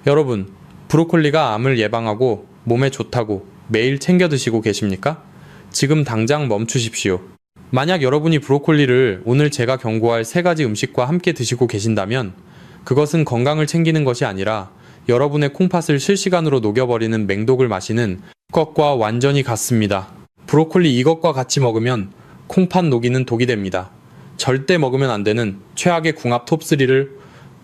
여러분, 브로콜리가 암을 예방하고 몸에 좋다고 매일 챙겨 드시고 계십니까? 지금 당장 멈추십시오. 만약 여러분이 브로콜리를 오늘 제가 경고할 3가지 음식과 함께 드시고 계신다면 그것은 건강을 챙기는 것이 아니라 여러분의 콩팥을 실시간으로 녹여버리는 맹독을 마시는 것과 완전히 같습니다. 브로콜리 이것과 같이 먹으면 콩팥 녹이는 독이 됩니다. 절대 먹으면 안 되는 최악의 궁합 톱3를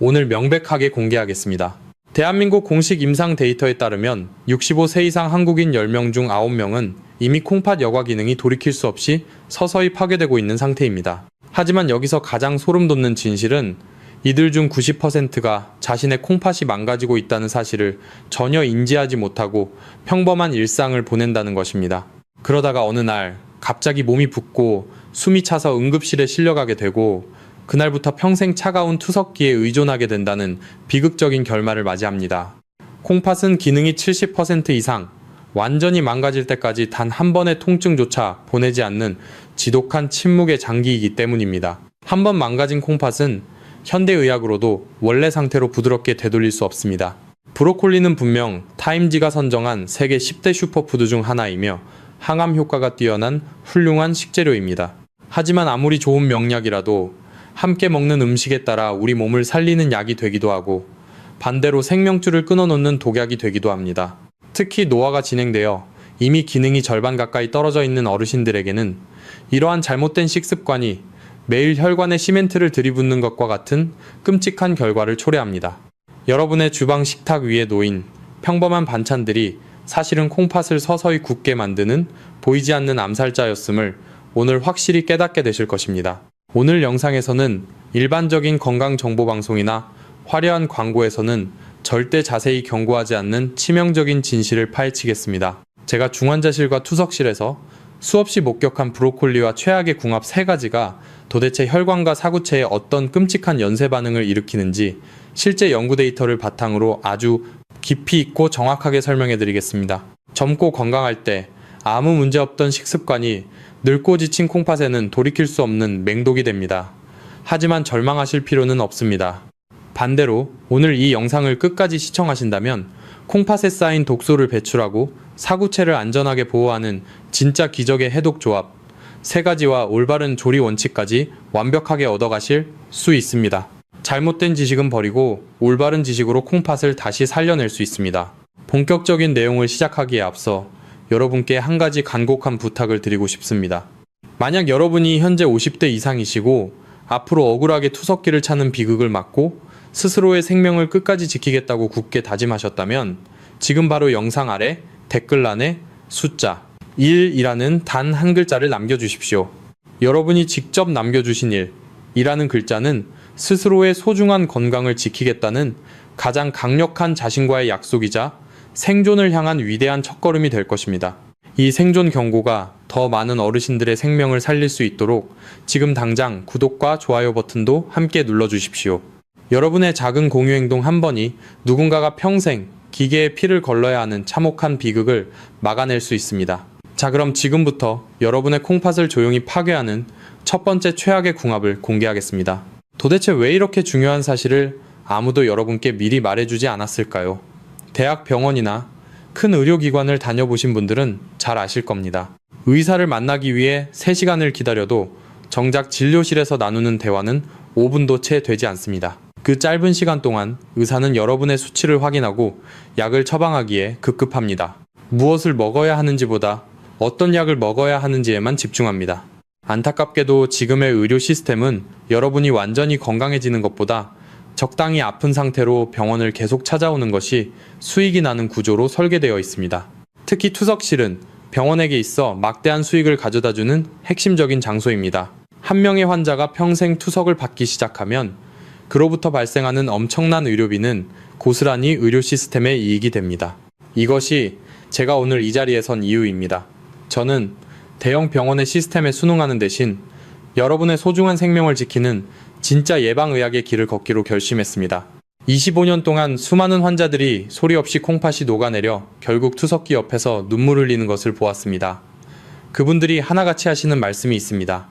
오늘 명백하게 공개하겠습니다. 대한민국 공식 임상 데이터에 따르면 65세 이상 한국인 10명 중 9명은 이미 콩팥 여과 기능이 돌이킬 수 없이 서서히 파괴되고 있는 상태입니다. 하지만 여기서 가장 소름 돋는 진실은 이들 중 90%가 자신의 콩팥이 망가지고 있다는 사실을 전혀 인지하지 못하고 평범한 일상을 보낸다는 것입니다. 그러다가 어느 날 갑자기 몸이 붓고 숨이 차서 응급실에 실려가게 되고 그날부터 평생 차가운 투석기에 의존하게 된다는 비극적인 결말을 맞이합니다. 콩팥은 기능이 70% 이상 완전히 망가질 때까지 단 한 번의 통증조차 보내지 않는 지독한 침묵의 장기이기 때문입니다. 한 번 망가진 콩팥은 현대의학으로도 원래 상태로 부드럽게 되돌릴 수 없습니다. 브로콜리는 분명 타임지가 선정한 세계 10대 슈퍼푸드 중 하나이며 항암 효과가 뛰어난 훌륭한 식재료입니다. 하지만 아무리 좋은 명약이라도 함께 먹는 음식에 따라 우리 몸을 살리는 약이 되기도 하고 반대로 생명줄을 끊어놓는 독약이 되기도 합니다. 특히 노화가 진행되어 이미 기능이 절반 가까이 떨어져 있는 어르신들에게는 이러한 잘못된 식습관이 매일 혈관에 시멘트를 들이붓는 것과 같은 끔찍한 결과를 초래합니다. 여러분의 주방 식탁 위에 놓인 평범한 반찬들이 사실은 콩팥을 서서히 굳게 만드는 보이지 않는 암살자였음을 오늘 확실히 깨닫게 되실 것입니다. 오늘 영상에서는 일반적인 건강정보방송이나 화려한 광고에서는 절대 자세히 경고하지 않는 치명적인 진실을 파헤치겠습니다. 제가 중환자실과 투석실에서 수없이 목격한 브로콜리와 최악의 궁합 3가지가 도대체 혈관과 사구체에 어떤 끔찍한 연쇄 반응을 일으키는지 실제 연구 데이터를 바탕으로 아주 깊이 있고 정확하게 설명해 드리겠습니다. 젊고 건강할 때 아무 문제 없던 식습관이 늙고 지친 콩팥에는 돌이킬 수 없는 맹독이 됩니다. 하지만 절망하실 필요는 없습니다. 반대로 오늘 이 영상을 끝까지 시청하신다면 콩팥에 쌓인 독소를 배출하고 사구체를 안전하게 보호하는 진짜 기적의 해독 조합 3가지와 올바른 조리 원칙까지 완벽하게 얻어가실 수 있습니다. 잘못된 지식은 버리고 올바른 지식으로 콩팥을 다시 살려낼 수 있습니다. 본격적인 내용을 시작하기에 앞서 여러분께 한 가지 간곡한 부탁을 드리고 싶습니다. 만약 여러분이 현재 50대 이상이시고 앞으로 억울하게 투석기를 차는 비극을 막고 스스로의 생명을 끝까지 지키겠다고 굳게 다짐하셨다면 지금 바로 영상 아래 댓글란에 숫자 1이라는 단 한 글자를 남겨주십시오. 여러분이 직접 남겨주신 1이라는 글자는 스스로의 소중한 건강을 지키겠다는 가장 강력한 자신과의 약속이자 생존을 향한 위대한 첫걸음이 될 것입니다. 이 생존 경고가 더 많은 어르신들의 생명을 살릴 수 있도록 지금 당장 구독과 좋아요 버튼도 함께 눌러주십시오. 여러분의 작은 공유 행동 한 번이 누군가가 평생 기계에 피를 걸러야 하는 참혹한 비극을 막아낼 수 있습니다. 자, 그럼 지금부터 여러분의 콩팥을 조용히 파괴하는 첫 번째 최악의 궁합을 공개하겠습니다. 도대체 왜 이렇게 중요한 사실을 아무도 여러분께 미리 말해주지 않았을까요? 대학 병원이나 큰 의료기관을 다녀보신 분들은 잘 아실 겁니다. 의사를 만나기 위해 3시간을 기다려도 정작 진료실에서 나누는 대화는 5분도 채 되지 않습니다. 그 짧은 시간 동안 의사는 여러분의 수치를 확인하고 약을 처방하기에 급급합니다. 무엇을 먹어야 하는지보다 어떤 약을 먹어야 하는지에만 집중합니다. 안타깝게도 지금의 의료 시스템은 여러분이 완전히 건강해지는 것보다 적당히 아픈 상태로 병원을 계속 찾아오는 것이 수익이 나는 구조로 설계되어 있습니다. 특히 투석실은 병원에게 있어 막대한 수익을 가져다주는 핵심적인 장소입니다. 한 명의 환자가 평생 투석을 받기 시작하면 그로부터 발생하는 엄청난 의료비는 고스란히 의료 시스템의 이익이 됩니다. 이것이 제가 오늘 이 자리에 선 이유입니다. 저는 대형 병원의 시스템에 순응하는 대신 여러분의 소중한 생명을 지키는 진짜 예방의학의 길을 걷기로 결심했습니다. 25년 동안 수많은 환자들이 소리 없이 콩팥이 녹아내려 결국 투석기 옆에서 눈물 흘리는 것을 보았습니다. 그분들이 하나같이 하시는 말씀이 있습니다.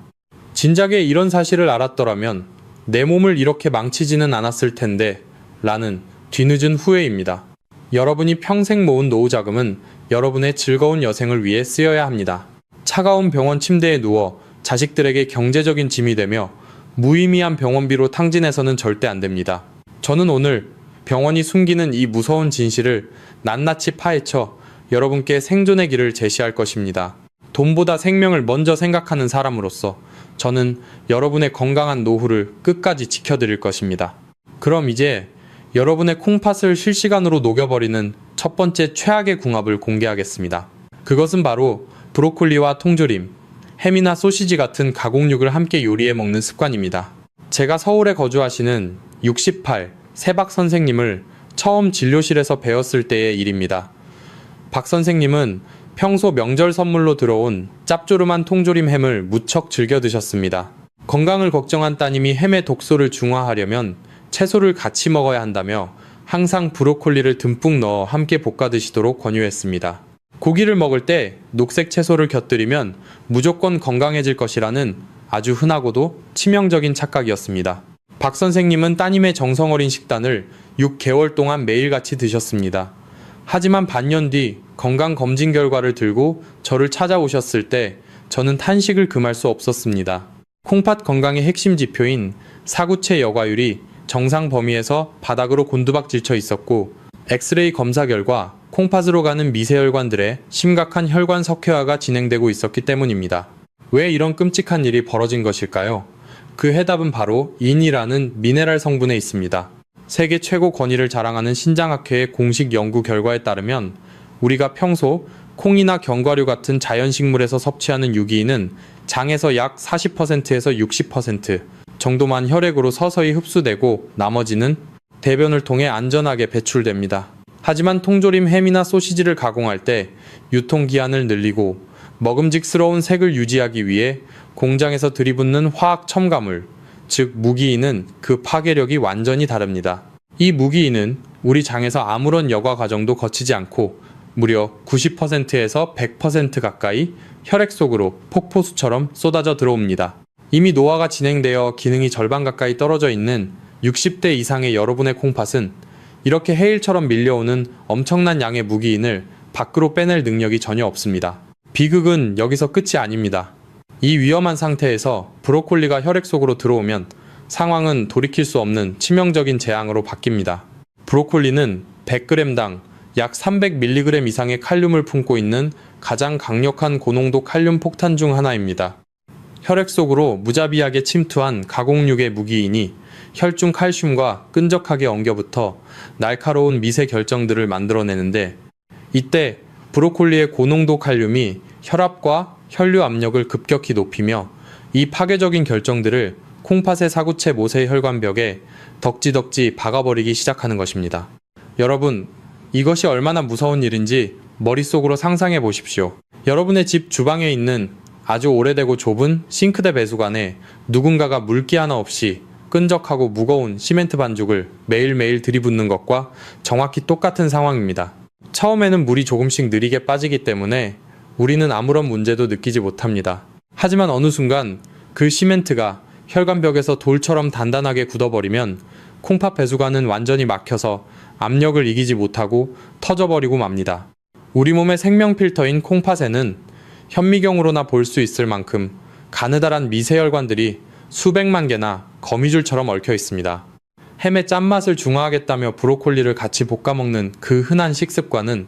진작에 이런 사실을 알았더라면 내 몸을 이렇게 망치지는 않았을 텐데 라는 뒤늦은 후회입니다. 여러분이 평생 모은 노후 자금은 여러분의 즐거운 여생을 위해 쓰여야 합니다. 차가운 병원 침대에 누워 자식들에게 경제적인 짐이 되며 무의미한 병원비로 탕진해서는 절대 안 됩니다. 저는 오늘 병원이 숨기는 이 무서운 진실을 낱낱이 파헤쳐 여러분께 생존의 길을 제시할 것입니다. 돈보다 생명을 먼저 생각하는 사람으로서 저는 여러분의 건강한 노후를 끝까지 지켜드릴 것입니다. 그럼 이제 여러분의 콩팥을 실시간으로 녹여버리는 첫 번째 최악의 궁합을 공개하겠습니다. 그것은 바로 브로콜리와 통조림, 햄이나 소시지 같은 가공육을 함께 요리해 먹는 습관입니다. 제가 서울에 거주하시는 68 세박 선생님을 처음 진료실에서 배웠을 때의 일입니다. 박 선생님은 평소 명절 선물로 들어온 짭조름한 통조림 햄을 무척 즐겨 드셨습니다. 건강을 걱정한 따님이 햄의 독소를 중화하려면 채소를 같이 먹어야 한다며 항상 브로콜리를 듬뿍 넣어 함께 볶아 드시도록 권유했습니다. 고기를 먹을 때 녹색 채소를 곁들이면 무조건 건강해질 것이라는 아주 흔하고도 치명적인 착각이었습니다. 박 선생님은 따님의 정성어린 식단을 6개월 동안 매일같이 드셨습니다. 하지만 반년 뒤 건강검진 결과를 들고 저를 찾아오셨을 때 저는 탄식을 금할 수 없었습니다. 콩팥 건강의 핵심 지표인 사구체 여과율이 정상 범위에서 바닥으로 곤두박 질쳐 있었고, 엑스레이 검사 결과 콩팥으로 가는 미세혈관들의 심각한 혈관 석회화가 진행되고 있었기 때문입니다. 왜 이런 끔찍한 일이 벌어진 것일까요? 그 해답은 바로 인이라는 미네랄 성분에 있습니다. 세계 최고 권위를 자랑하는 신장학회의 공식 연구 결과에 따르면 우리가 평소 콩이나 견과류 같은 자연식물에서 섭취하는 유기인은 장에서 약 40%에서 60% 정도만 혈액으로 서서히 흡수되고 나머지는 대변을 통해 안전하게 배출됩니다. 하지만 통조림 햄이나 소시지를 가공할 때 유통기한을 늘리고 먹음직스러운 색을 유지하기 위해 공장에서 들이붓는 화학 첨가물, 즉 무기인은 그 파괴력이 완전히 다릅니다. 이 무기인은 우리 장에서 아무런 여과 과정도 거치지 않고 무려 90%에서 100% 가까이 혈액 속으로 폭포수처럼 쏟아져 들어옵니다. 이미 노화가 진행되어 기능이 절반 가까이 떨어져 있는 60대 이상의 여러분의 콩팥은 이렇게 해일처럼 밀려오는 엄청난 양의 무기인을 밖으로 빼낼 능력이 전혀 없습니다. 비극은 여기서 끝이 아닙니다. 이 위험한 상태에서 브로콜리가 혈액 속으로 들어오면 상황은 돌이킬 수 없는 치명적인 재앙으로 바뀝니다. 브로콜리는 100g당 약 300mg 이상의 칼륨을 품고 있는 가장 강력한 고농도 칼륨 폭탄 중 하나입니다. 혈액 속으로 무자비하게 침투한 가공육의 무기인이 혈중 칼슘과 끈적하게 엉겨붙어 날카로운 미세 결정들을 만들어내는데, 이때 브로콜리의 고농도 칼륨이 혈압과 혈류 압력을 급격히 높이며 이 파괴적인 결정들을 콩팥의 사구체 모세 혈관벽에 덕지덕지 박아버리기 시작하는 것입니다. 여러분, 이것이 얼마나 무서운 일인지 머릿속으로 상상해 보십시오. 여러분의 집 주방에 있는 아주 오래되고 좁은 싱크대 배수관에 누군가가 물기 하나 없이 끈적하고 무거운 시멘트 반죽을 매일매일 들이붓는 것과 정확히 똑같은 상황입니다. 처음에는 물이 조금씩 느리게 빠지기 때문에 우리는 아무런 문제도 느끼지 못합니다. 하지만 어느 순간 그 시멘트가 혈관벽에서 돌처럼 단단하게 굳어버리면 콩팥 배수관은 완전히 막혀서 압력을 이기지 못하고 터져버리고 맙니다. 우리 몸의 생명 필터인 콩팥에는 현미경으로나 볼 수 있을 만큼 가느다란 미세혈관들이 수백만 개나 거미줄처럼 얽혀 있습니다. 햄의 짠맛을 중화하겠다며 브로콜리를 같이 볶아 먹는 그 흔한 식습관은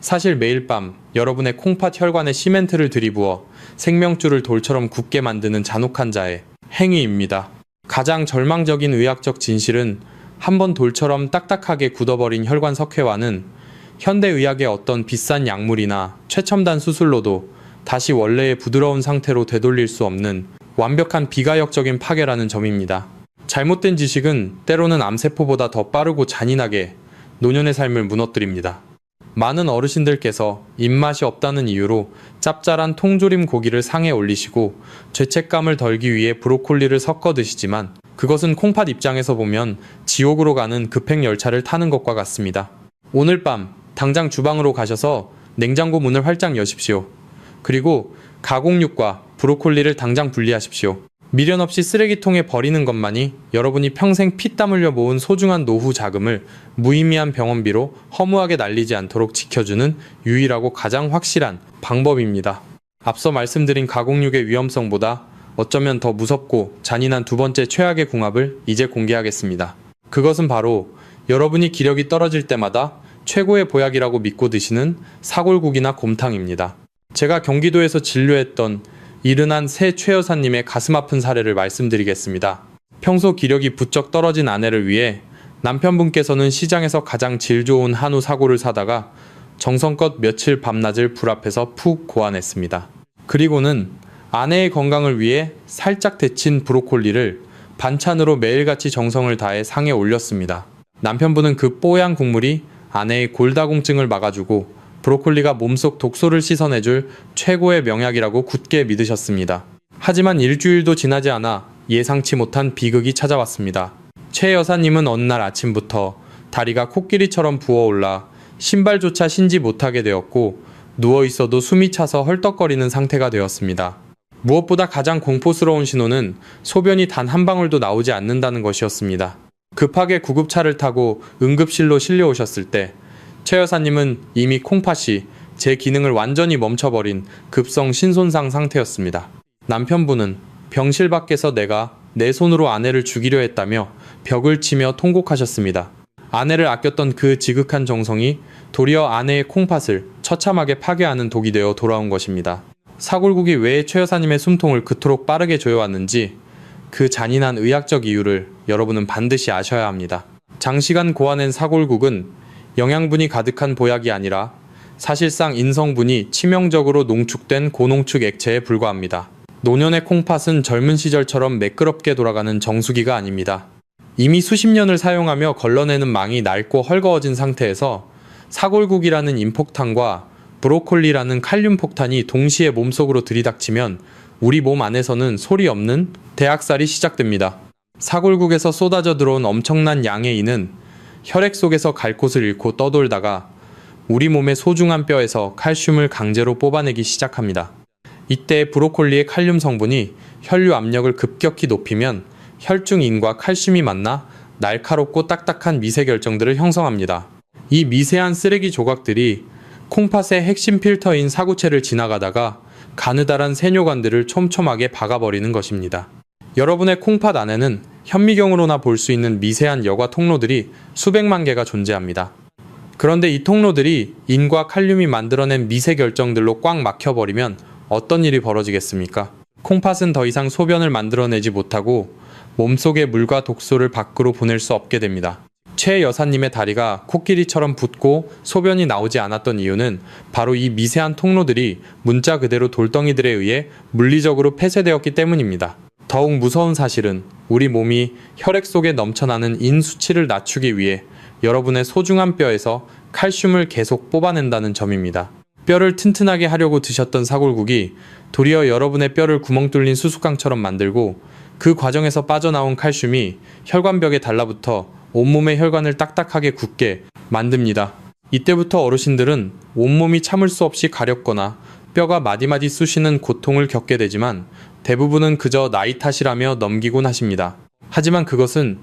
사실 매일 밤 여러분의 콩팥 혈관에 시멘트를 들이부어 생명줄을 돌처럼 굳게 만드는 잔혹한 자의 행위입니다. 가장 절망적인 의학적 진실은 한번 돌처럼 딱딱하게 굳어버린 혈관 석회화는 현대의학의 어떤 비싼 약물이나 최첨단 수술로도 다시 원래의 부드러운 상태로 되돌릴 수 없는 완벽한 비가역적인 파괴라는 점입니다. 잘못된 지식은 때로는 암세포보다 더 빠르고 잔인하게 노년의 삶을 무너뜨립니다. 많은 어르신들께서 입맛이 없다는 이유로 짭짤한 통조림 고기를 상에 올리시고 죄책감을 덜기 위해 브로콜리를 섞어 드시지만 그것은 콩팥 입장에서 보면 지옥으로 가는 급행 열차를 타는 것과 같습니다. 오늘 밤 당장 주방으로 가셔서 냉장고 문을 활짝 여십시오. 그리고 가공육과 브로콜리를 당장 분리하십시오. 미련 없이 쓰레기통에 버리는 것만이 여러분이 평생 피땀 흘려 모은 소중한 노후 자금을 무의미한 병원비로 허무하게 날리지 않도록 지켜주는 유일하고 가장 확실한 방법입니다. 앞서 말씀드린 가공육의 위험성보다 어쩌면 더 무섭고 잔인한 두 번째 최악의 궁합을 이제 공개하겠습니다. 그것은 바로 여러분이 기력이 떨어질 때마다 최고의 보약이라고 믿고 드시는 사골국이나 곰탕입니다. 제가 경기도에서 진료했던 이른한 새 최 여사님의 가슴 아픈 사례를 말씀드리겠습니다. 평소 기력이 부쩍 떨어진 아내를 위해 남편분께서는 시장에서 가장 질 좋은 한우 사골을 사다가 정성껏 며칠 밤낮을 불 앞에서 푹 고안했습니다. 그리고는 아내의 건강을 위해 살짝 데친 브로콜리를 반찬으로 매일같이 정성을 다해 상에 올렸습니다. 남편분은 그 뽀얀 국물이 아내의 골다공증을 막아주고 브로콜리가 몸속 독소를 씻어내줄 최고의 명약이라고 굳게 믿으셨습니다. 하지만 일주일도 지나지 않아 예상치 못한 비극이 찾아왔습니다. 최 여사님은 어느 날 아침부터 다리가 코끼리처럼 부어올라 신발조차 신지 못하게 되었고 누워있어도 숨이 차서 헐떡거리는 상태가 되었습니다. 무엇보다 가장 공포스러운 신호는 소변이 단 한 방울도 나오지 않는다는 것이었습니다. 급하게 구급차를 타고 응급실로 실려오셨을 때 최 여사님은 이미 콩팥이 제 기능을 완전히 멈춰버린 급성 신손상 상태였습니다. 남편분은 병실 밖에서 내가 내 손으로 아내를 죽이려 했다며 벽을 치며 통곡하셨습니다. 아내를 아꼈던 그 지극한 정성이 도리어 아내의 콩팥을 처참하게 파괴하는 독이 되어 돌아온 것입니다. 사골국이 왜 최 여사님의 숨통을 그토록 빠르게 조여왔는지 그 잔인한 의학적 이유를 여러분은 반드시 아셔야 합니다. 장시간 고아낸 사골국은 영양분이 가득한 보약이 아니라 사실상 인성분이 치명적으로 농축된 고농축 액체에 불과합니다. 노년의 콩팥은 젊은 시절처럼 매끄럽게 돌아가는 정수기가 아닙니다. 이미 수십 년을 사용하며 걸러내는 망이 낡고 헐거워진 상태에서 사골국이라는 임폭탄과 브로콜리라는 칼륨 폭탄이 동시에 몸속으로 들이닥치면 우리 몸 안에서는 소리 없는 대학살이 시작됩니다. 사골국에서 쏟아져 들어온 엄청난 양의 인은 혈액 속에서 갈 곳을 잃고 떠돌다가 우리 몸의 소중한 뼈에서 칼슘을 강제로 뽑아내기 시작합니다. 이때 브로콜리의 칼륨 성분이 혈류 압력을 급격히 높이면 혈중인과 칼슘이 만나 날카롭고 딱딱한 미세 결정들을 형성합니다. 이 미세한 쓰레기 조각들이 콩팥의 핵심 필터인 사구체를 지나가다가 가느다란 세뇨관들을 촘촘하게 박아버리는 것입니다. 여러분의 콩팥 안에는 현미경으로나 볼 수 있는 미세한 여과 통로들이 수백만 개가 존재합니다. 그런데 이 통로들이 인과 칼륨이 만들어낸 미세 결정들로 꽉 막혀버리면 어떤 일이 벌어지겠습니까? 콩팥은 더 이상 소변을 만들어내지 못하고 몸속의 물과 독소를 밖으로 보낼 수 없게 됩니다. 최 여사님의 다리가 코끼리처럼 붓고 소변이 나오지 않았던 이유는 바로 이 미세한 통로들이 문자 그대로 돌덩이들에 의해 물리적으로 폐쇄되었기 때문입니다. 더욱 무서운 사실은 우리 몸이 혈액 속에 넘쳐나는 인 수치를 낮추기 위해 여러분의 소중한 뼈에서 칼슘을 계속 뽑아낸다는 점입니다. 뼈를 튼튼하게 하려고 드셨던 사골국이 도리어 여러분의 뼈를 구멍 뚫린 수수깡처럼 만들고 그 과정에서 빠져나온 칼슘이 혈관벽에 달라붙어 온몸의 혈관을 딱딱하게 굳게 만듭니다. 이때부터 어르신들은 온몸이 참을 수 없이 가렵거나 뼈가 마디마디 쑤시는 고통을 겪게 되지만 대부분은 그저 나이 탓이라며 넘기곤 하십니다. 하지만 그것은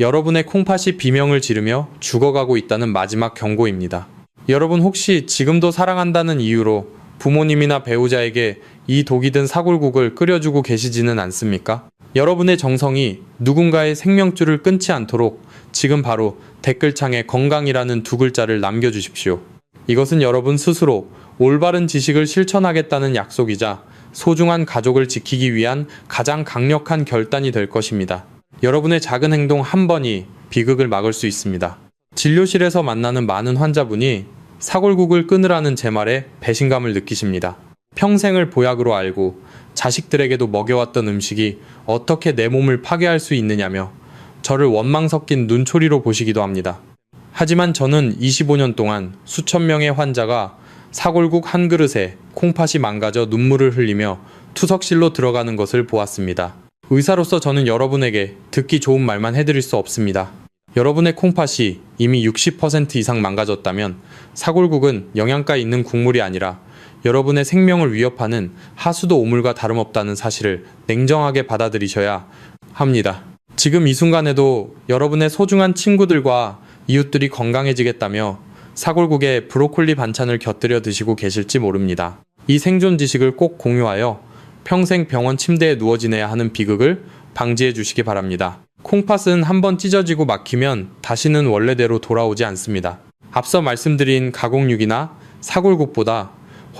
여러분의 콩팥이 비명을 지르며 죽어가고 있다는 마지막 경고입니다. 여러분 혹시 지금도 사랑한다는 이유로 부모님이나 배우자에게 이 독이 든 사골국을 끓여주고 계시지는 않습니까? 여러분의 정성이 누군가의 생명줄을 끊지 않도록 지금 바로 댓글창에 건강이라는 두 글자를 남겨주십시오. 이것은 여러분 스스로 올바른 지식을 실천하겠다는 약속이자 소중한 가족을 지키기 위한 가장 강력한 결단이 될 것입니다. 여러분의 작은 행동 한 번이 비극을 막을 수 있습니다. 진료실에서 만나는 많은 환자분이 사골국을 끊으라는 제 말에 배신감을 느끼십니다. 평생을 보약으로 알고 자식들에게도 먹여왔던 음식이 어떻게 내 몸을 파괴할 수 있느냐며 저를 원망 섞인 눈초리로 보시기도 합니다. 하지만 저는 25년 동안 수천 명의 환자가 사골국 한 그릇에 콩팥이 망가져 눈물을 흘리며 투석실로 들어가는 것을 보았습니다. 의사로서 저는 여러분에게 듣기 좋은 말만 해드릴 수 없습니다. 여러분의 콩팥이 이미 60% 이상 망가졌다면 사골국은 영양가 있는 국물이 아니라 여러분의 생명을 위협하는 하수도 오물과 다름없다는 사실을 냉정하게 받아들이셔야 합니다. 지금 이 순간에도 여러분의 소중한 친구들과 이웃들이 건강해지겠다며 사골국에 브로콜리 반찬을 곁들여 드시고 계실지 모릅니다. 이 생존 지식을 꼭 공유하여 평생 병원 침대에 누워 지내야 하는 비극을 방지해 주시기 바랍니다. 콩팥은 한번 찢어지고 막히면 다시는 원래대로 돌아오지 않습니다. 앞서 말씀드린 가공육이나 사골국보다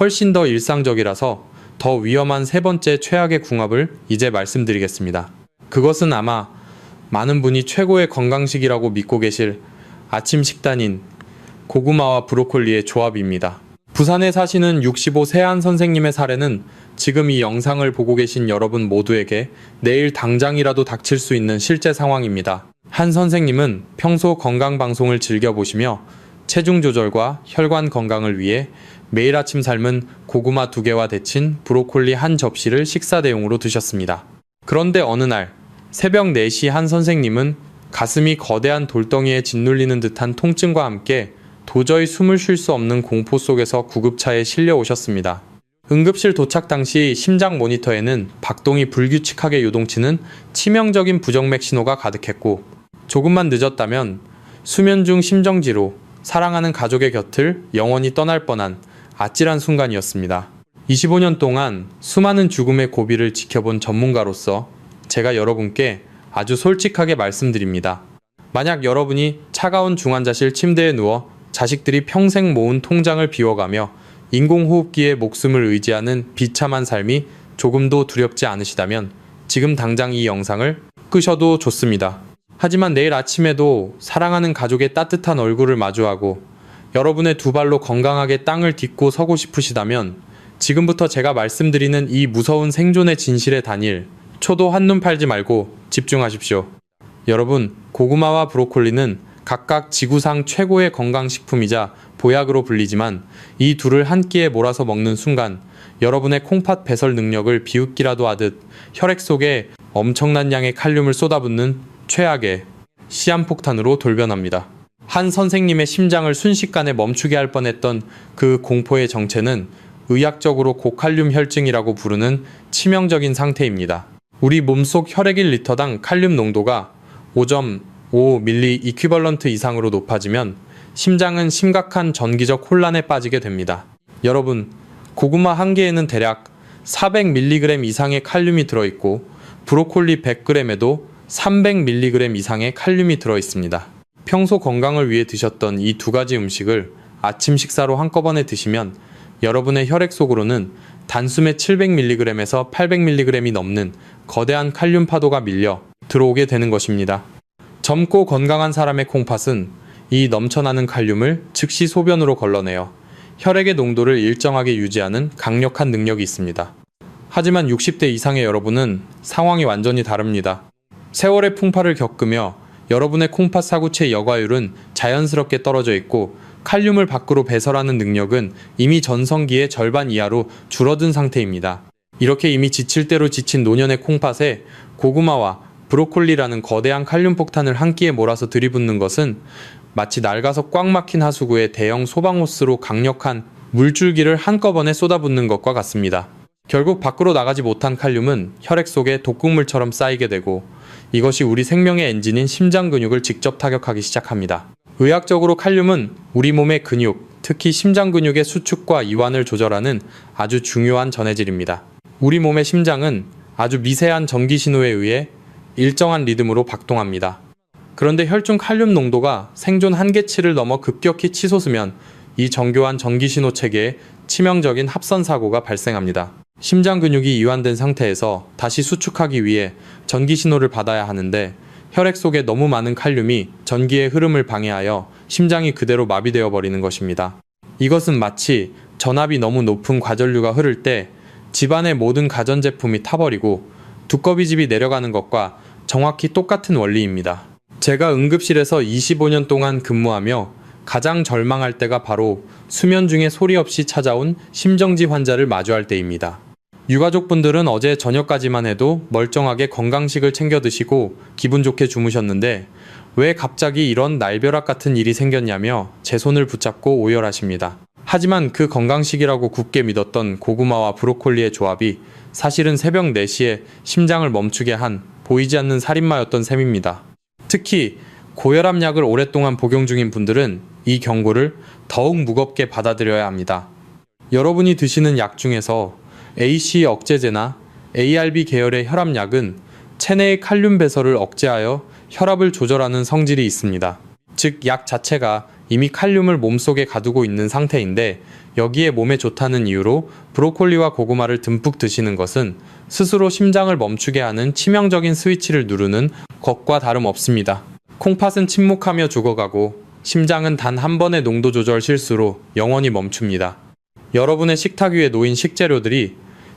훨씬 더 일상적이라서 더 위험한 세 번째 최악의 궁합을 이제 말씀드리겠습니다. 그것은 아마 많은 분이 최고의 건강식이라고 믿고 계실 아침 식단인 고구마와 브로콜리의 조합입니다. 부산에 사시는 65세 한 선생님의 사례는 지금 이 영상을 보고 계신 여러분 모두에게 내일 당장이라도 닥칠 수 있는 실제 상황입니다. 한 선생님은 평소 건강방송을 즐겨보시며 체중 조절과 혈관 건강을 위해 매일 아침 삶은 고구마 2개와 데친 브로콜리 한 접시를 식사 대용으로 드셨습니다. 그런데 어느 날 새벽 4시 한 선생님은 가슴이 거대한 돌덩이에 짓눌리는 듯한 통증과 함께 도저히 숨을 쉴 수 없는 공포 속에서 구급차에 실려 오셨습니다. 응급실 도착 당시 심장 모니터에는 박동이 불규칙하게 요동치는 치명적인 부정맥 신호가 가득했고, 조금만 늦었다면 수면 중 심정지로 사랑하는 가족의 곁을 영원히 떠날 뻔한 아찔한 순간이었습니다. 25년 동안 수많은 죽음의 고비를 지켜본 전문가로서 제가 여러분께 아주 솔직하게 말씀드립니다. 만약 여러분이 차가운 중환자실 침대에 누워 자식들이 평생 모은 통장을 비워가며 인공호흡기에 목숨을 의지하는 비참한 삶이 조금도 두렵지 않으시다면 지금 당장 이 영상을 끄셔도 좋습니다. 하지만 내일 아침에도 사랑하는 가족의 따뜻한 얼굴을 마주하고 여러분의 두 발로 건강하게 땅을 딛고 서고 싶으시다면 지금부터 제가 말씀드리는 이 무서운 생존의 진실에 단일 초도 한눈 팔지 말고 집중하십시오. 여러분, 고구마와 브로콜리는 각각 지구상 최고의 건강식품이자 보약으로 불리지만 이 둘을 한 끼에 몰아서 먹는 순간 여러분의 콩팥 배설 능력을 비웃기라도 하듯 혈액 속에 엄청난 양의 칼륨을 쏟아붓는 최악의 시한폭탄으로 돌변합니다. 한 선생님의 심장을 순식간에 멈추게 할 뻔했던 그 공포의 정체는 의학적으로 고칼륨 혈증이라고 부르는 치명적인 상태입니다. 우리 몸속 혈액 1리터당 칼륨 농도가 5.5ml 이퀴벌런트 이상으로 높아지면 심장은 심각한 전기적 혼란에 빠지게 됩니다. 여러분, 고구마 한 개에는 대략 400mg 이상의 칼륨이 들어있고 브로콜리 100g에도 300mg 이상의 칼륨이 들어있습니다. 평소 건강을 위해 드셨던 이 두 가지 음식을 아침 식사로 한꺼번에 드시면 여러분의 혈액 속으로는 단숨에 700mg에서 800mg이 넘는 거대한 칼륨 파도가 밀려 들어오게 되는 것입니다. 젊고 건강한 사람의 콩팥은 이 넘쳐나는 칼륨을 즉시 소변으로 걸러내어 혈액의 농도를 일정하게 유지하는 강력한 능력이 있습니다. 하지만 60대 이상의 여러분은 상황이 완전히 다릅니다. 세월의 풍파를 겪으며 여러분의 콩팥 사구체 여과율은 자연스럽게 떨어져 있고 칼륨을 밖으로 배설하는 능력은 이미 전성기의 절반 이하로 줄어든 상태입니다. 이렇게 이미 지칠 대로 지친 노년의 콩팥에 고구마와 브로콜리라는 거대한 칼륨 폭탄을 한 끼에 몰아서 들이붓는 것은 마치 낡아서 꽉 막힌 하수구에 대형 소방호스로 강력한 물줄기를 한꺼번에 쏟아붓는 것과 같습니다. 결국 밖으로 나가지 못한 칼륨은 혈액 속에 독극물처럼 쌓이게 되고 이것이 우리 생명의 엔진인 심장 근육을 직접 타격하기 시작합니다. 의학적으로 칼륨은 우리 몸의 근육, 특히 심장 근육의 수축과 이완을 조절하는 아주 중요한 전해질입니다. 우리 몸의 심장은 아주 미세한 전기 신호에 의해 일정한 리듬으로 박동합니다. 그런데 혈중 칼륨 농도가 생존 한계치를 넘어 급격히 치솟으면 이 정교한 전기 신호 체계에 치명적인 합선 사고가 발생합니다. 심장 근육이 이완된 상태에서 다시 수축하기 위해 전기 신호를 받아야 하는데 혈액 속에 너무 많은 칼륨이 전기의 흐름을 방해하여 심장이 그대로 마비되어 버리는 것입니다. 이것은 마치 전압이 너무 높은 과전류가 흐를 때 집안의 모든 가전제품이 타버리고 두꺼비집이 내려가는 것과 정확히 똑같은 원리입니다. 제가 응급실에서 25년 동안 근무하며 가장 절망할 때가 바로 수면 중에 소리 없이 찾아온 심정지 환자를 마주할 때입니다. 유가족분들은 어제 저녁까지만 해도 멀쩡하게 건강식을 챙겨 드시고 기분 좋게 주무셨는데 왜 갑자기 이런 날벼락 같은 일이 생겼냐며 제 손을 붙잡고 오열하십니다. 하지만 그 건강식이라고 굳게 믿었던 고구마와 브로콜리의 조합이 사실은 새벽 4시에 심장을 멈추게 한 보이지 않는 살인마였던 셈입니다. 특히 고혈압 약을 오랫동안 복용 중인 분들은 이 경고를 더욱 무겁게 받아들여야 합니다. 여러분이 드시는 약 중에서 AC 억제제나 ARB 계열의 혈압약은 체내의 칼륨 배설을 억제하여 혈압을 조절하는 성질이 있습니다. 즉, 약 자체가 이미 칼륨을 몸속에 가두고 있는 상태인데 여기에 몸에 좋다는 이유로 브로콜리와 고구마를 듬뿍 드시는 것은 스스로 심장을 멈추게 하는 치명적인 스위치를 누르는 것과 다름없습니다. 콩팥은 침묵하며 죽어가고 심장은 단 한 번의 농도 조절 실수로 영원히 멈춥니다. 여러분의 식탁 위에 놓인 식재료들이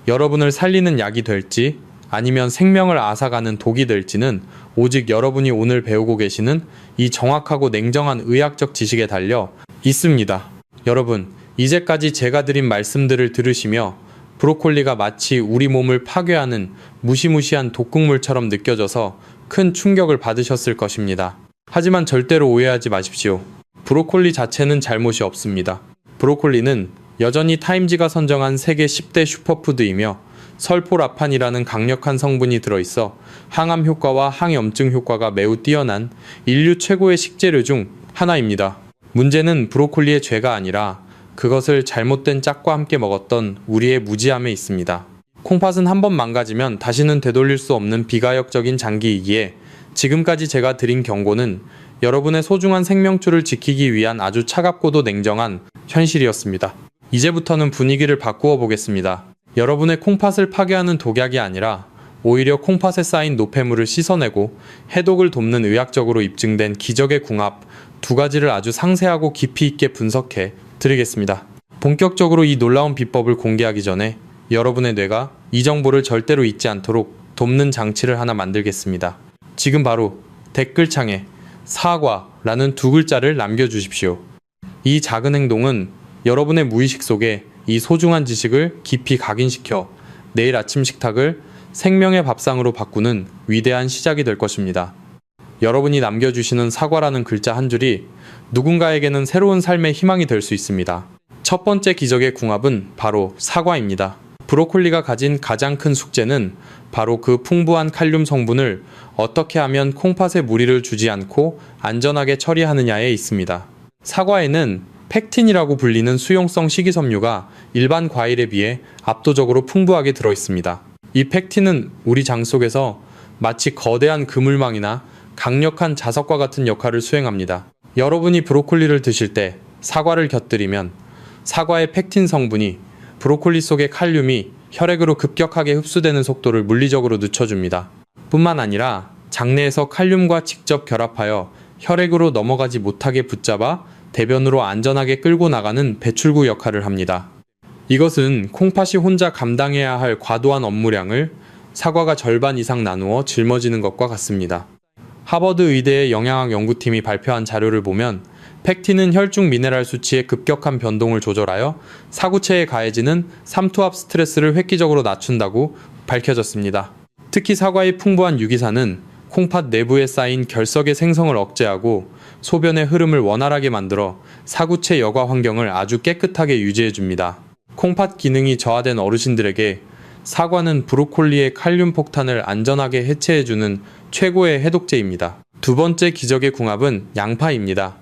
여러분을 살리는 약이 될지 아니면 생명을 앗아가는 독이 될지는 오직 여러분이 오늘 배우고 계시는 이 정확하고 냉정한 의학적 지식에 달려 있습니다. 여러분, 이제까지 제가 드린 말씀들을 들으시며 브로콜리가 마치 우리 몸을 파괴하는 무시무시한 독극물처럼 느껴져서 큰 충격을 받으셨을 것입니다. 하지만 절대로 오해하지 마십시오. 브로콜리 자체는 잘못이 없습니다. 브로콜리는 여전히 타임지가 선정한 세계 10대 슈퍼푸드이며 설포라판이라는 강력한 성분이 들어있어 항암 효과와 항염증 효과가 매우 뛰어난 인류 최고의 식재료 중 하나입니다. 문제는 브로콜리의 죄가 아니라 그것을 잘못된 짝과 함께 먹었던 우리의 무지함에 있습니다. 콩팥은 한번 망가지면 다시는 되돌릴 수 없는 비가역적인 장기이기에 지금까지 제가 드린 경고는 여러분의 소중한 생명줄을 지키기 위한 아주 차갑고도 냉정한 현실이었습니다. 이제부터는 분위기를 바꾸어 보겠습니다. 여러분의 콩팥을 파괴하는 독약이 아니라 오히려 콩팥에 쌓인 노폐물을 씻어내고 해독을 돕는 의학적으로 입증된 기적의 궁합 두 가지를 아주 상세하고 깊이 있게 분석해 드리겠습니다. 본격적으로 이 놀라운 비법을 공개하기 전에 여러분의 뇌가 이 정보를 절대로 잊지 않도록 돕는 장치를 하나 만들겠습니다. 지금 바로 댓글창에 사과라는 두 글자를 남겨주십시오. 이 작은 행동은 여러분의 무의식 속에 이 소중한 지식을 깊이 각인시켜 내일 아침 식탁을 생명의 밥상으로 바꾸는 위대한 시작이 될 것입니다. 여러분이 남겨주시는 사과라는 글자 한 줄이 누군가에게는 새로운 삶의 희망이 될 수 있습니다. 첫 번째 기적의 궁합은 바로 사과입니다. 브로콜리가 가진 가장 큰 숙제는 바로 그 풍부한 칼륨 성분을 어떻게 하면 콩팥에 무리를 주지 않고 안전하게 처리하느냐에 있습니다. 사과에는 펙틴이라고 불리는 수용성 식이섬유가 일반 과일에 비해 압도적으로 풍부하게 들어있습니다. 이 펙틴은 우리 장 속에서 마치 거대한 그물망이나 강력한 자석과 같은 역할을 수행합니다. 여러분이 브로콜리를 드실 때 사과를 곁들이면 사과의 펙틴 성분이 브로콜리 속의 칼륨이 혈액으로 급격하게 흡수되는 속도를 물리적으로 늦춰줍니다. 뿐만 아니라 장내에서 칼륨과 직접 결합하여 혈액으로 넘어가지 못하게 붙잡아 대변으로 안전하게 끌고 나가는 배출구 역할을 합니다. 이것은 콩팥이 혼자 감당해야 할 과도한 업무량을 사과가 절반 이상 나누어 짊어지는 것과 같습니다. 하버드 의대의 영양학 연구팀이 발표한 자료를 보면 펙틴은 혈중 미네랄 수치의 급격한 변동을 조절하여 사구체에 가해지는 삼투압 스트레스를 획기적으로 낮춘다고 밝혀졌습니다. 특히 사과의 풍부한 유기산은 콩팥 내부에 쌓인 결석의 생성을 억제하고 소변의 흐름을 원활하게 만들어 사구체 여과 환경을 아주 깨끗하게 유지해줍니다. 콩팥 기능이 저하된 어르신들에게 사과는 브로콜리의 칼륨 폭탄을 안전하게 해체해주는 최고의 해독제입니다. 두 번째 기적의 궁합은 양파입니다.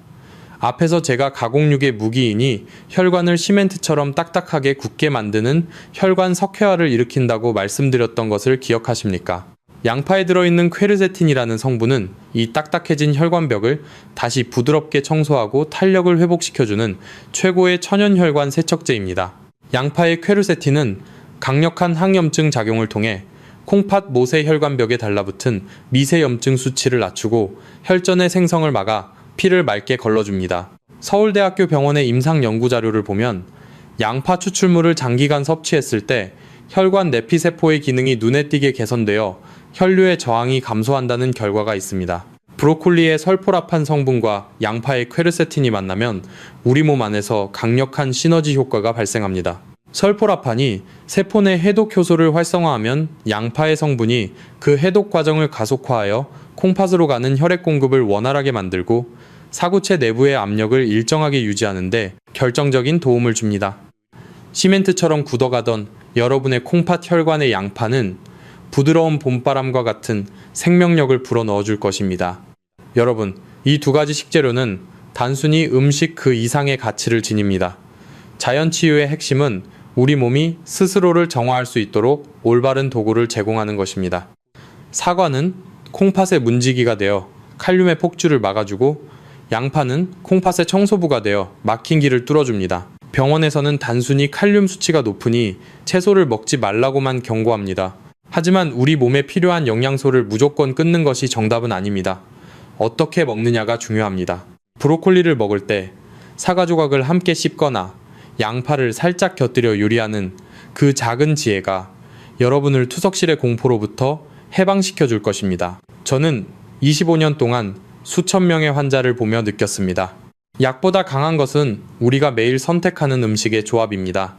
앞에서 제가 가공육의 무기인이 혈관을 시멘트처럼 딱딱하게 굳게 만드는 혈관 석회화를 일으킨다고 말씀드렸던 것을 기억하십니까? 양파에 들어있는 퀘르세틴이라는 성분은 이 딱딱해진 혈관벽을 다시 부드럽게 청소하고 탄력을 회복시켜주는 최고의 천연혈관 세척제입니다. 양파의 퀘르세틴은 강력한 항염증 작용을 통해 콩팥 모세 혈관벽에 달라붙은 미세염증 수치를 낮추고 혈전의 생성을 막아 피를 맑게 걸러줍니다. 서울대학교 병원의 임상 연구 자료를 보면 양파 추출물을 장기간 섭취했을 때 혈관 내피세포의 기능이 눈에 띄게 개선되어 혈류의 저항이 감소한다는 결과가 있습니다. 브로콜리의 설포라판 성분과 양파의 퀘르세틴이 만나면 우리 몸 안에서 강력한 시너지 효과가 발생합니다. 설포라판이 세포 내 해독 효소를 활성화하면 양파의 성분이 그 해독 과정을 가속화하여 콩팥으로 가는 혈액 공급을 원활하게 만들고 사구체 내부의 압력을 일정하게 유지하는데 결정적인 도움을 줍니다. 시멘트처럼 굳어가던 여러분의 콩팥 혈관의 양파는 부드러운 봄바람과 같은 생명력을 불어넣어줄 것입니다. 여러분, 이 두 가지 식재료는 단순히 음식 그 이상의 가치를 지닙니다. 자연치유의 핵심은 우리 몸이 스스로를 정화할 수 있도록 올바른 도구를 제공하는 것입니다. 사과는 콩팥의 문지기가 되어 칼륨의 폭주를 막아주고, 양파는 콩팥의 청소부가 되어 막힌 길을 뚫어줍니다. 병원에서는 단순히 칼륨 수치가 높으니 채소를 먹지 말라고만 경고합니다. 하지만 우리 몸에 필요한 영양소를 무조건 끊는 것이 정답은 아닙니다. 어떻게 먹느냐가 중요합니다. 브로콜리를 먹을 때 사과 조각을 함께 씹거나 양파를 살짝 곁들여 요리하는 그 작은 지혜가 여러분을 투석실의 공포로부터 해방시켜 줄 것입니다. 저는 25년 동안 수천 명의 환자를 보며 느꼈습니다. 약보다 강한 것은 우리가 매일 선택하는 음식의 조합입니다.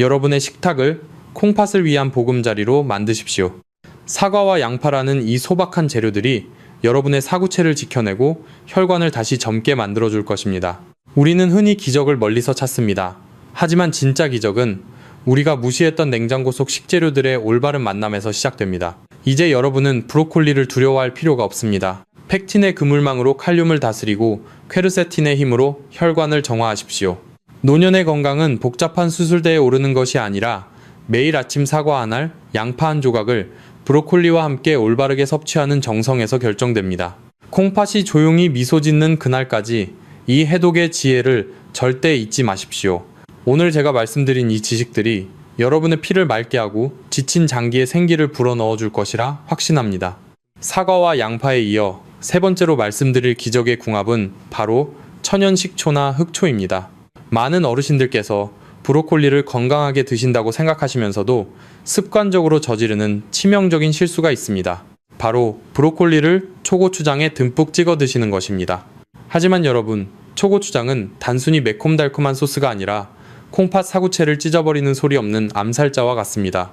여러분의 식탁을 콩팥을 위한 보금자리로 만드십시오. 사과와 양파라는 이 소박한 재료들이 여러분의 사구체를 지켜내고 혈관을 다시 젊게 만들어줄 것입니다. 우리는 흔히 기적을 멀리서 찾습니다. 하지만 진짜 기적은 우리가 무시했던 냉장고 속 식재료들의 올바른 만남에서 시작됩니다. 이제 여러분은 브로콜리를 두려워할 필요가 없습니다. 팩틴의 그물망으로 칼륨을 다스리고 퀘르세틴의 힘으로 혈관을 정화하십시오. 노년의 건강은 복잡한 수술대에 오르는 것이 아니라 매일 아침 사과 한 알, 양파 한 조각을 브로콜리와 함께 올바르게 섭취하는 정성에서 결정됩니다. 콩팥이 조용히 미소 짓는 그날까지 이 해독의 지혜를 절대 잊지 마십시오. 오늘 제가 말씀드린 이 지식들이 여러분의 피를 맑게 하고 지친 장기에 생기를 불어넣어 줄 것이라 확신합니다. 사과와 양파에 이어 세 번째로 말씀드릴 기적의 궁합은 바로 천연 식초나 흑초입니다. 많은 어르신들께서 브로콜리를 건강하게 드신다고 생각하시면서도 습관적으로 저지르는 치명적인 실수가 있습니다. 바로 브로콜리를 초고추장에 듬뿍 찍어 드시는 것입니다. 하지만 여러분, 초고추장은 단순히 매콤달콤한 소스가 아니라 콩팥 사구체를 찢어버리는 소리 없는 암살자와 같습니다.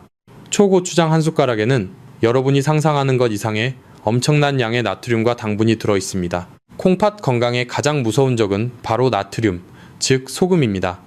초고추장 한 숟가락에는 여러분이 상상하는 것 이상의 엄청난 양의 나트륨과 당분이 들어있습니다. 콩팥 건강의 가장 무서운 적은 바로 나트륨, 즉 소금입니다.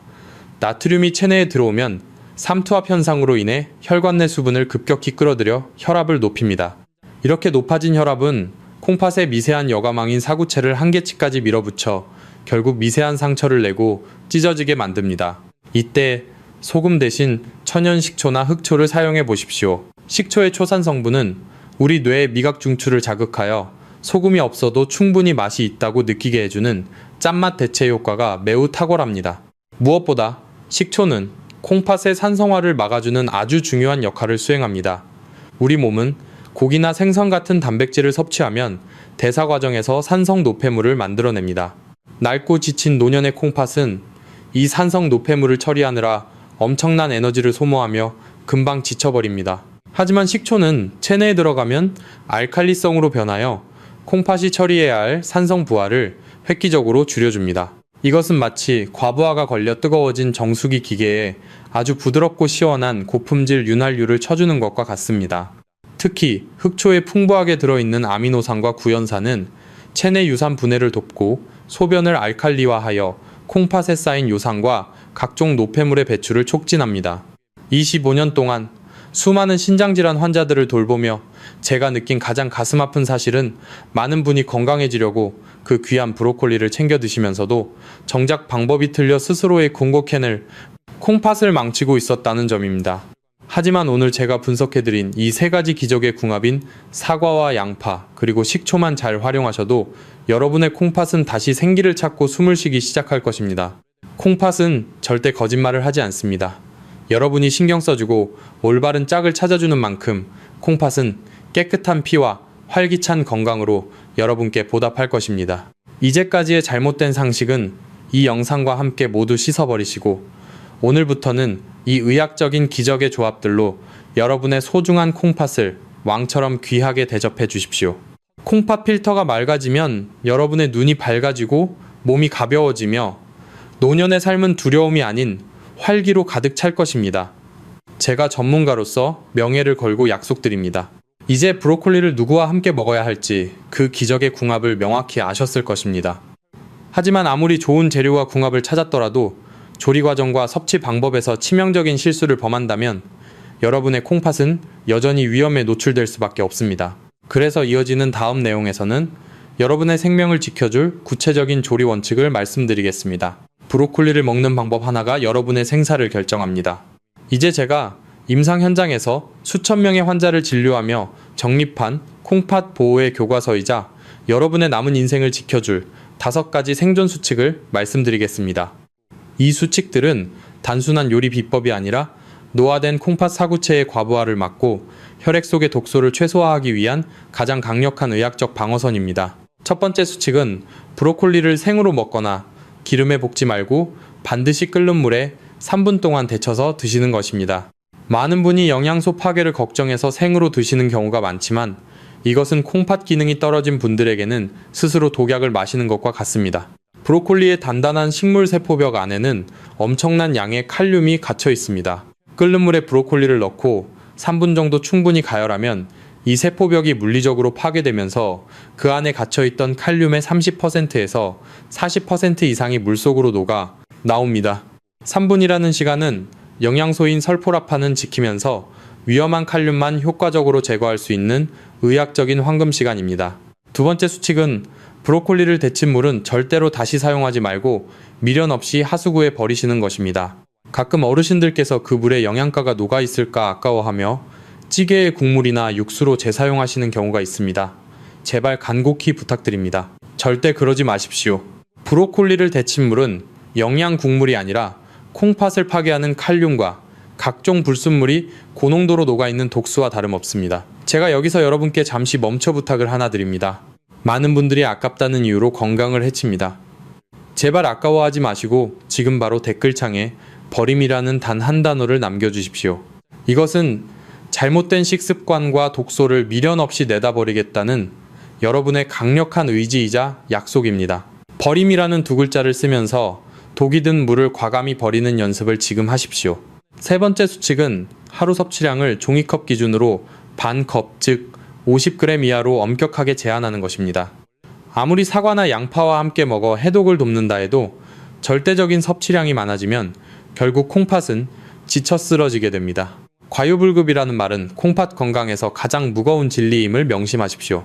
나트륨이 체내에 들어오면 삼투압 현상으로 인해 혈관 내 수분을 급격히 끌어들여 혈압을 높입니다. 이렇게 높아진 혈압은 콩팥의 미세한 여과망인 사구체를 한계치까지 밀어붙여 결국 미세한 상처를 내고 찢어지게 만듭니다. 이때 소금 대신 천연 식초나 흑초를 사용해 보십시오. 식초의 초산 성분은 우리 뇌의 미각 중추를 자극하여 소금이 없어도 충분히 맛이 있다고 느끼게 해주는 짠맛 대체 효과가 매우 탁월합니다. 무엇보다 식초는 콩팥의 산성화를 막아주는 아주 중요한 역할을 수행합니다. 우리 몸은 고기나 생선 같은 단백질을 섭취하면 대사 과정에서 산성 노폐물을 만들어냅니다. 낡고 지친 노년의 콩팥은 이 산성 노폐물을 처리하느라 엄청난 에너지를 소모하며 금방 지쳐버립니다. 하지만 식초는 체내에 들어가면 알칼리성으로 변하여 콩팥이 처리해야 할 산성 부하를 획기적으로 줄여줍니다. 이것은 마치 과부하가 걸려 뜨거워진 정수기 기계에 아주 부드럽고 시원한 고품질 윤활유를 쳐주는 것과 같습니다. 특히 흑초에 풍부하게 들어있는 아미노산과 구연산은 체내 유산 분해를 돕고 소변을 알칼리화하여 콩팥에 쌓인 요산과 각종 노폐물의 배출을 촉진합니다. 25년 동안 수많은 신장질환 환자들을 돌보며 제가 느낀 가장 가슴 아픈 사실은 많은 분이 건강해지려고 그 귀한 브로콜리를 챙겨 드시면서도 정작 방법이 틀려 스스로의 궁극해낼 콩팥을 망치고 있었다는 점입니다. 하지만 오늘 제가 분석해드린 이 세 가지 기적의 궁합인 사과와 양파 그리고 식초만 잘 활용하셔도 여러분의 콩팥은 다시 생기를 찾고 숨을 쉬기 시작할 것입니다. 콩팥은 절대 거짓말을 하지 않습니다. 여러분이 신경 써주고 올바른 짝을 찾아주는 만큼 콩팥은 깨끗한 피와 활기찬 건강으로 여러분께 보답할 것입니다. 이제까지의 잘못된 상식은 이 영상과 함께 모두 씻어버리시고 오늘부터는 이 의학적인 기적의 조합들로 여러분의 소중한 콩팥을 왕처럼 귀하게 대접해 주십시오. 콩팥 필터가 맑아지면 여러분의 눈이 밝아지고 몸이 가벼워지며 노년의 삶은 두려움이 아닌 활기로 가득 찰 것입니다. 제가 전문가로서 명예를 걸고 약속드립니다. 이제 브로콜리를 누구와 함께 먹어야 할지 그 기적의 궁합을 명확히 아셨을 것입니다. 하지만 아무리 좋은 재료와 궁합을 찾았더라도 조리 과정과 섭취 방법에서 치명적인 실수를 범한다면 여러분의 콩팥은 여전히 위험에 노출될 수밖에 없습니다. 그래서 이어지는 다음 내용에서는 여러분의 생명을 지켜줄 구체적인 조리 원칙을 말씀드리겠습니다. 브로콜리를 먹는 방법 하나가 여러분의 생사를 결정합니다. 이제 제가 임상 현장에서 수천 명의 환자를 진료하며 정립한 콩팥 보호의 교과서이자 여러분의 남은 인생을 지켜줄 5가지 생존 수칙을 말씀드리겠습니다. 이 수칙들은 단순한 요리 비법이 아니라 노화된 콩팥 사구체의 과부하를 막고 혈액 속의 독소를 최소화하기 위한 가장 강력한 의학적 방어선입니다. 첫 번째 수칙은 브로콜리를 생으로 먹거나 기름에 볶지 말고 반드시 끓는 물에 3분 동안 데쳐서 드시는 것입니다. 많은 분이 영양소 파괴를 걱정해서 생으로 드시는 경우가 많지만 이것은 콩팥 기능이 떨어진 분들에게는 스스로 독약을 마시는 것과 같습니다. 브로콜리의 단단한 식물 세포벽 안에는 엄청난 양의 칼륨이 갇혀 있습니다. 끓는 물에 브로콜리를 넣고 3분 정도 충분히 가열하면 이 세포벽이 물리적으로 파괴되면서 그 안에 갇혀있던 칼륨의 30%에서 40% 이상이 물속으로 녹아 나옵니다. 3분이라는 시간은 영양소인 설포라판은 지키면서 위험한 칼륨만 효과적으로 제거할 수 있는 의학적인 황금 시간입니다. 두 번째 수칙은 브로콜리를 데친 물은 절대로 다시 사용하지 말고 미련 없이 하수구에 버리시는 것입니다. 가끔 어르신들께서 그 물에 영양가가 녹아 있을까 아까워하며 찌개의 국물이나 육수로 재사용하시는 경우가 있습니다. 제발 간곡히 부탁드립니다. 절대 그러지 마십시오. 브로콜리를 데친 물은 영양 국물이 아니라 콩팥을 파괴하는 칼륨과 각종 불순물이 고농도로 녹아있는 독수와 다름없습니다. 제가 여기서 여러분께 잠시 멈춰 부탁을 하나 드립니다. 많은 분들이 아깝다는 이유로 건강을 해칩니다. 제발 아까워하지 마시고 지금 바로 댓글창에 버림이라는 단 한 단어를 남겨주십시오. 이것은 잘못된 식습관과 독소를 미련 없이 내다버리겠다는 여러분의 강력한 의지이자 약속입니다. 버림이라는 2글자를 쓰면서 독이 든 물을 과감히 버리는 연습을 지금 하십시오. 세 번째 수칙은 하루 섭취량을 종이컵 기준으로 반컵, 즉 50g 이하로 엄격하게 제한하는 것입니다. 아무리 사과나 양파와 함께 먹어 해독을 돕는다 해도 절대적인 섭취량이 많아지면 결국 콩팥은 지쳐 쓰러지게 됩니다. 과유불급이라는 말은 콩팥 건강에서 가장 무거운 진리임을 명심하십시오.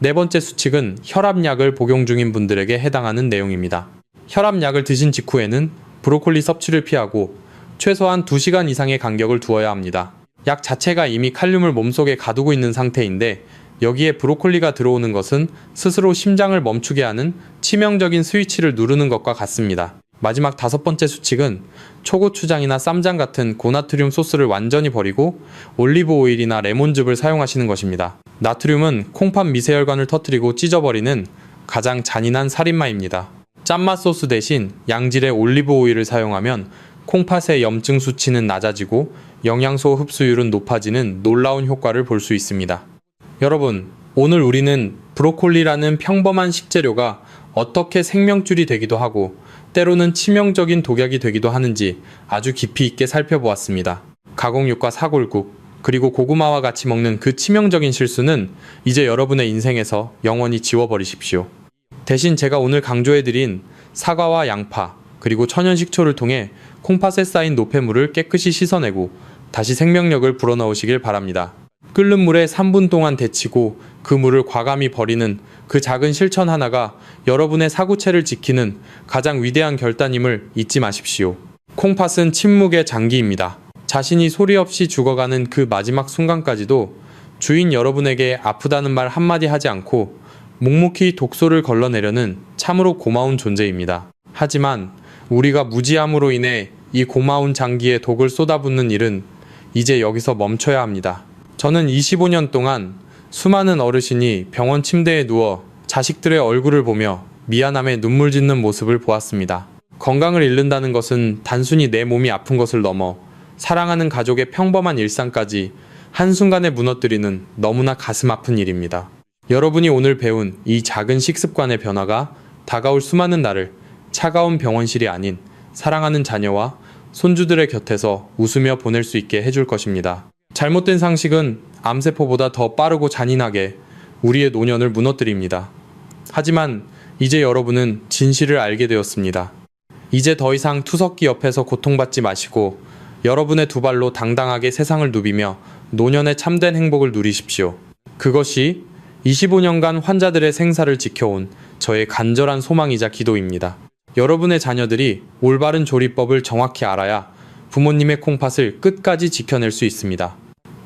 네 번째 수칙은 혈압약을 복용 중인 분들에게 해당하는 내용입니다. 혈압약을 드신 직후에는 브로콜리 섭취를 피하고 최소한 2시간 이상의 간격을 두어야 합니다. 약 자체가 이미 칼륨을 몸속에 가두고 있는 상태인데 여기에 브로콜리가 들어오는 것은 스스로 심장을 멈추게 하는 치명적인 스위치를 누르는 것과 같습니다. 마지막 5번째 수칙은 초고추장이나 쌈장 같은 고나트륨 소스를 완전히 버리고 올리브 오일이나 레몬즙을 사용하시는 것입니다. 나트륨은 콩팥 미세혈관을 터뜨리고 찢어버리는 가장 잔인한 살인마입니다. 짠맛 소스 대신 양질의 올리브 오일을 사용하면 콩팥의 염증 수치는 낮아지고 영양소 흡수율은 높아지는 놀라운 효과를 볼 수 있습니다. 여러분, 오늘 우리는 브로콜리라는 평범한 식재료가 어떻게 생명줄이 되기도 하고 때로는 치명적인 독약이 되기도 하는지 아주 깊이 있게 살펴보았습니다. 가공육과 사골국, 그리고 고구마와 같이 먹는 그 치명적인 실수는 이제 여러분의 인생에서 영원히 지워버리십시오. 대신 제가 오늘 강조해드린 사과와 양파, 그리고 천연 식초를 통해 콩팥에 쌓인 노폐물을 깨끗이 씻어내고 다시 생명력을 불어넣으시길 바랍니다. 끓는 물에 3분 동안 데치고 그 물을 과감히 버리는 그 작은 실천 하나가 여러분의 사구체를 지키는 가장 위대한 결단임을 잊지 마십시오. 콩팥은 침묵의 장기입니다. 자신이 소리 없이 죽어가는 그 마지막 순간까지도 주인 여러분에게 아프다는 말 한마디 하지 않고 묵묵히 독소를 걸러내려는 참으로 고마운 존재입니다. 하지만 우리가 무지함으로 인해 이 고마운 장기에 독을 쏟아붓는 일은 이제 여기서 멈춰야 합니다. 저는 25년 동안 수많은 어르신이 병원 침대에 누워 자식들의 얼굴을 보며 미안함에 눈물 짓는 모습을 보았습니다. 건강을 잃는다는 것은 단순히 내 몸이 아픈 것을 넘어 사랑하는 가족의 평범한 일상까지 한순간에 무너뜨리는 너무나 가슴 아픈 일입니다. 여러분이 오늘 배운 이 작은 식습관의 변화가 다가올 수많은 날을 차가운 병원실이 아닌 사랑하는 자녀와 손주들의 곁에서 웃으며 보낼 수 있게 해줄 것입니다. 잘못된 상식은 암세포보다 더 빠르고 잔인하게 우리의 노년을 무너뜨립니다. 하지만 이제 여러분은 진실을 알게 되었습니다. 이제 더 이상 투석기 옆에서 고통받지 마시고 여러분의 두 발로 당당하게 세상을 누비며 노년의 참된 행복을 누리십시오. 그것이 25년간 환자들의 생사를 지켜온 저의 간절한 소망이자 기도입니다. 여러분의 자녀들이 올바른 조리법을 정확히 알아야 부모님의 콩팥을 끝까지 지켜낼 수 있습니다.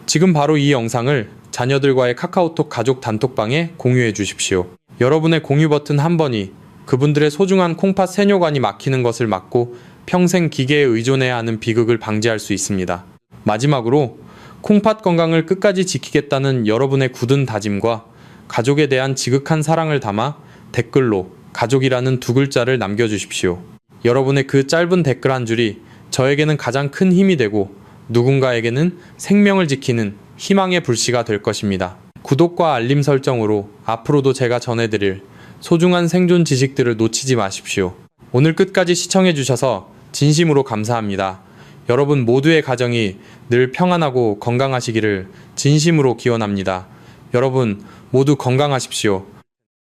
지금 바로 이 영상을 자녀들과의 카카오톡 가족 단톡방에 공유해 주십시오. 여러분의 공유 버튼 한 번이 그분들의 소중한 콩팥 세뇨관이 막히는 것을 막고 평생 기계에 의존해야 하는 비극을 방지할 수 있습니다. 마지막으로 콩팥 건강을 끝까지 지키겠다는 여러분의 굳은 다짐과 가족에 대한 지극한 사랑을 담아 댓글로 가족이라는 두 글자를 남겨주십시오. 여러분의 그 짧은 댓글 한 줄이 저에게는 가장 큰 힘이 되고 누군가에게는 생명을 지키는 희망의 불씨가 될 것입니다. 구독과 알림 설정으로 앞으로도 제가 전해드릴 소중한 생존 지식들을 놓치지 마십시오. 오늘 끝까지 시청해주셔서 진심으로 감사합니다. 여러분 모두의 가정이 늘 평안하고 건강하시기를 진심으로 기원합니다. 여러분 모두 건강하십시오.